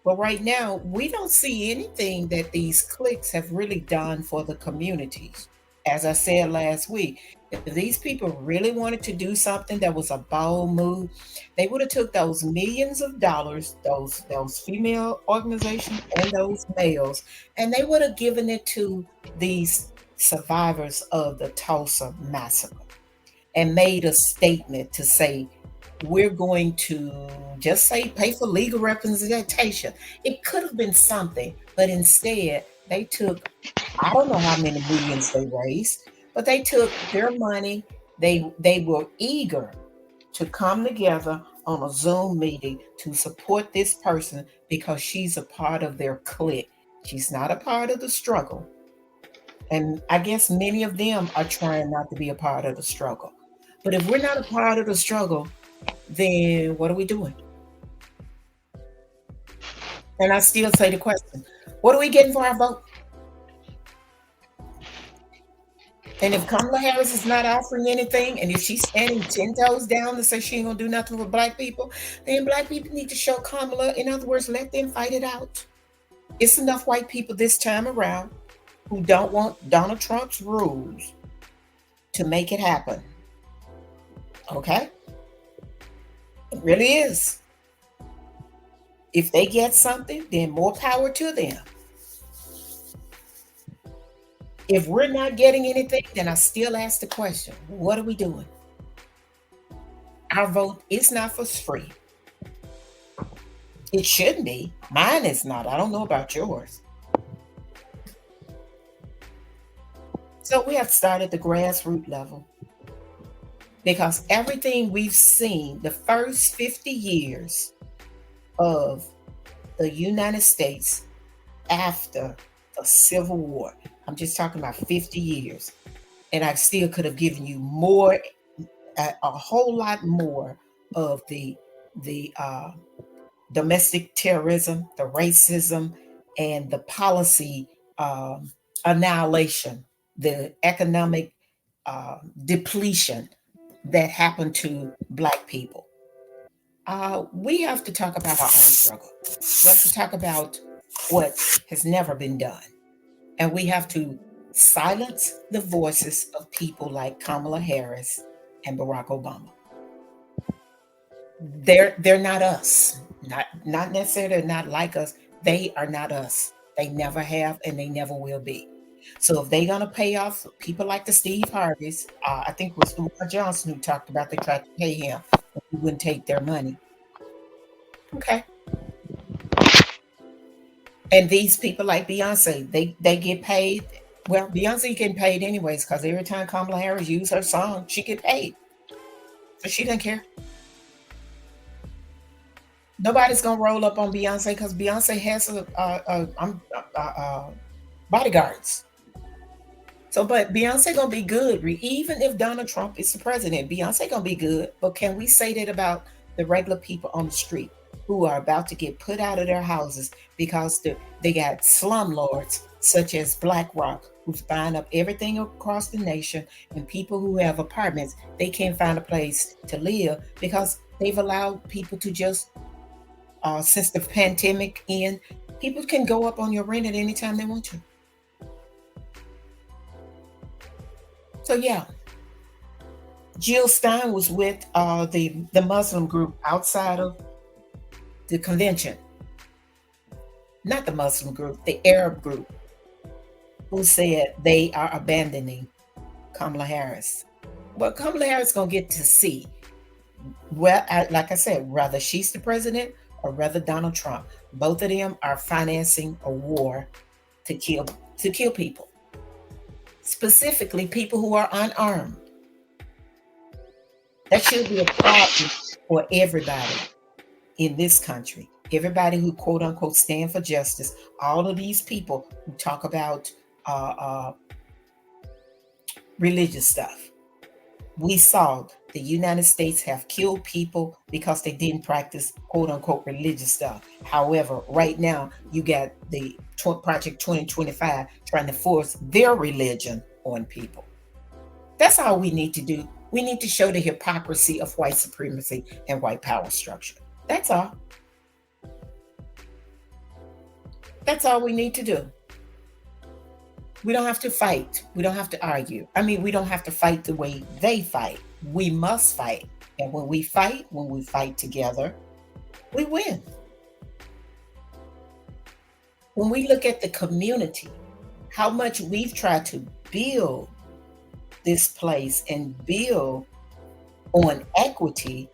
But right now, we don't see anything that these cliques have really done for the communities. As I said last week, if these people really wanted to do something that was a bold move, they would have took those millions of dollars, those female organizations and those males, and they would have given it to these survivors of the Tulsa massacre and made a statement to say, we're going to just say pay for legal representation. It could have been something, but instead they took, I don't know how many millions they raised, but they took their money. They were eager to come together on a Zoom meeting to support this person because she's a part of their clique. She's not a part of the struggle. And I guess many of them are trying not to be a part of the struggle. But if we're not a part of the struggle, then what are we doing? And I still say the question, what are we getting for our vote? And if Kamala Harris is not offering anything, and if she's standing 10 toes down to say she ain't gonna do nothing for black people, then black people need to show Kamala, in other words, let them fight it out. It's enough white people this time around who don't want Donald Trump's rules to make it happen. Okay? It really is. If they get something, then more power to them. If we're not getting anything, then I still ask the question, what are we doing? Our vote is not for free. It shouldn't be. Mine is not. I don't know about yours. So we have to start at the grassroots level because everything we've seen the first 50 years of the United States after the Civil War, I'm just talking about 50 years, and I still could have given you more, a whole lot more of the domestic terrorism, the racism, and the policy annihilation, the economic depletion that happened to Black people. We have to talk about our own struggle. We have to talk about what has never been done. And we have to silence the voices of people like Kamala Harris and Barack Obama. They're not us. Not necessarily they're not like us. They are not us. They never have and they never will be. So if they're gonna pay off people like the Steve Harveys, I think it was Umar Johnson who talked about they tried to pay him, but he wouldn't take their money. Okay. And these people like Beyonce, they get paid. Well, Beyonce getting paid anyways, because every time Kamala Harris uses her song, she get paid. So she doesn't care. Nobody's gonna roll up on Beyonce because Beyonce has bodyguards. So, but Beyonce gonna be good, even if Donald Trump is the president. Beyonce gonna be good. But can we say that about the regular people on the street who are about to get put out of their houses because they got slumlords such as BlackRock, who's buying up everything across the nation, and people who have apartments, they can't find a place to live because they've allowed people to just since the pandemic end, people can go up on your rent at any time they want to. So yeah, Jill Stein was with the Muslim group outside of the convention. Not the Muslim group, the Arab group. who said they are abandoning Kamala Harris. Well, Kamala Harris gonna get to see. Well, like I said, whether she's the president or whether Donald Trump, both of them are financing a war to kill people, specifically people who are unarmed. That should be a problem for everybody in this country. Everybody who quote unquote stand for justice. All of these people who talk about uh, uh, religious stuff. We saw the United States have killed people because they didn't practice quote unquote religious stuff. However, right now you got the Project 2025 trying to force their religion on people. That's all we need to do. We need to show the hypocrisy of white supremacy and white power structure. That's all. That's all we need to do. We don't have to fight. We don't have to argue. I mean, we don't have to fight the way they fight. We must fight. And when we fight together, we win. When we look at the community, how much we've tried to build this place and build on equity,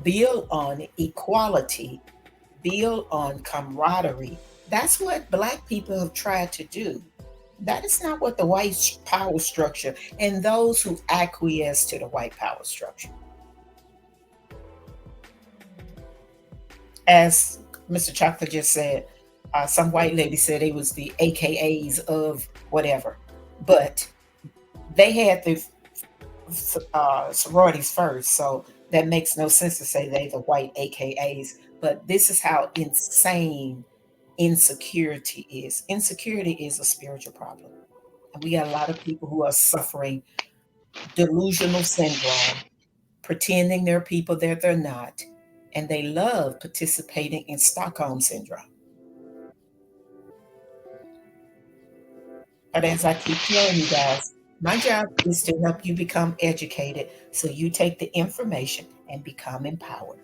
build on equality, build on camaraderie. That's what Black people have tried to do. That is not what the white power structure and those who acquiesce to the white power structure. As Mr. Chocolate just said, some white lady said it was the AKAs of whatever, but they had the sororities first, so that makes no sense to say they the white AKAs. But this is how insane insecurity is. Insecurity is a spiritual problem. And we got a lot of people who are suffering delusional syndrome, pretending they're people that they're not, and they love participating in Stockholm syndrome. But as I keep telling you guys, my job is to help you become educated so you take the information and become empowered.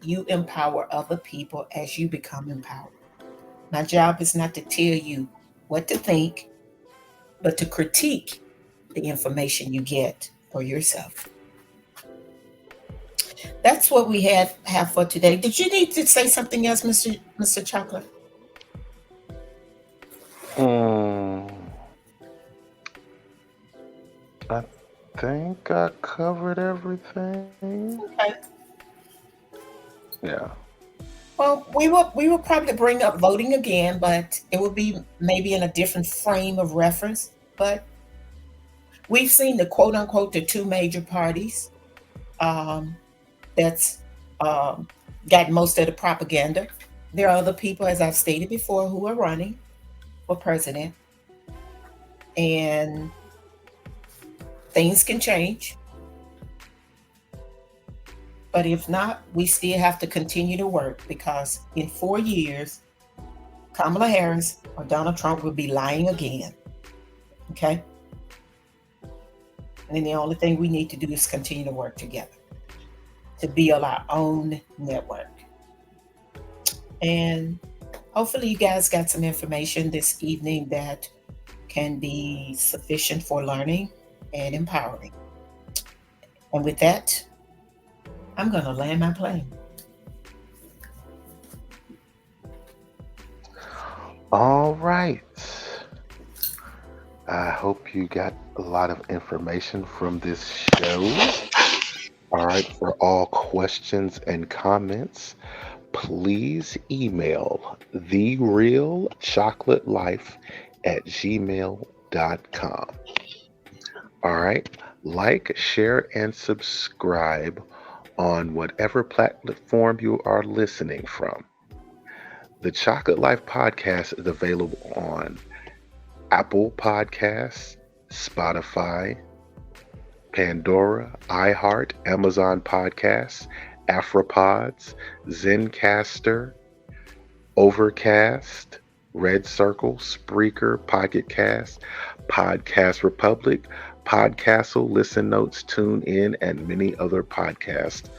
You empower other people as you become empowered. My job is not to tell you what to think, but to critique the information you get for yourself. That's what we have for today. Did you need to say something else, Mr. Chocolate? I think I covered everything. Okay. Yeah. Well, we will probably bring up voting again, but it will be maybe in a different frame of reference. But we've seen the quote unquote the two major parties that's got most of the propaganda. There are other people, as I've stated before, who are running for president, and things can change. But if not, we still have to continue to work because in 4 years, Kamala Harris or Donald Trump will be lying again. Okay? And then the only thing we need to do is continue to work together to build our own network. And hopefully you guys got some information this evening that can be sufficient for learning and empowering. And with that, I'm going to land my plane. All right. I hope you got a lot of information from this show. All right. For all questions and comments, please email therealchocolatelife@gmail.com. All right. Like, share, and subscribe on whatever platform you are listening from. The Chocolate Life podcast is available on Apple Podcasts, Spotify, Pandora, iHeart, Amazon Podcasts, AfroPods, Zencaster, Overcast, Red Circle, Spreaker, Pocket Cast, Podcast Republic, Podcastle, Listen Notes, Tune In, and many other podcasts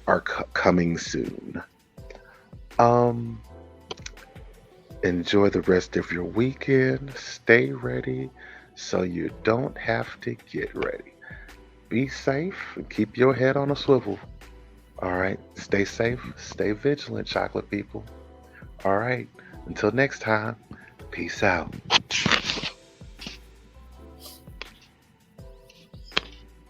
are coming soon. Enjoy the rest of your weekend. Stay ready so you don't have to get ready. Be safe and keep your head on a swivel. All right. Stay safe. Stay vigilant, chocolate people. All right. Until next time, peace out.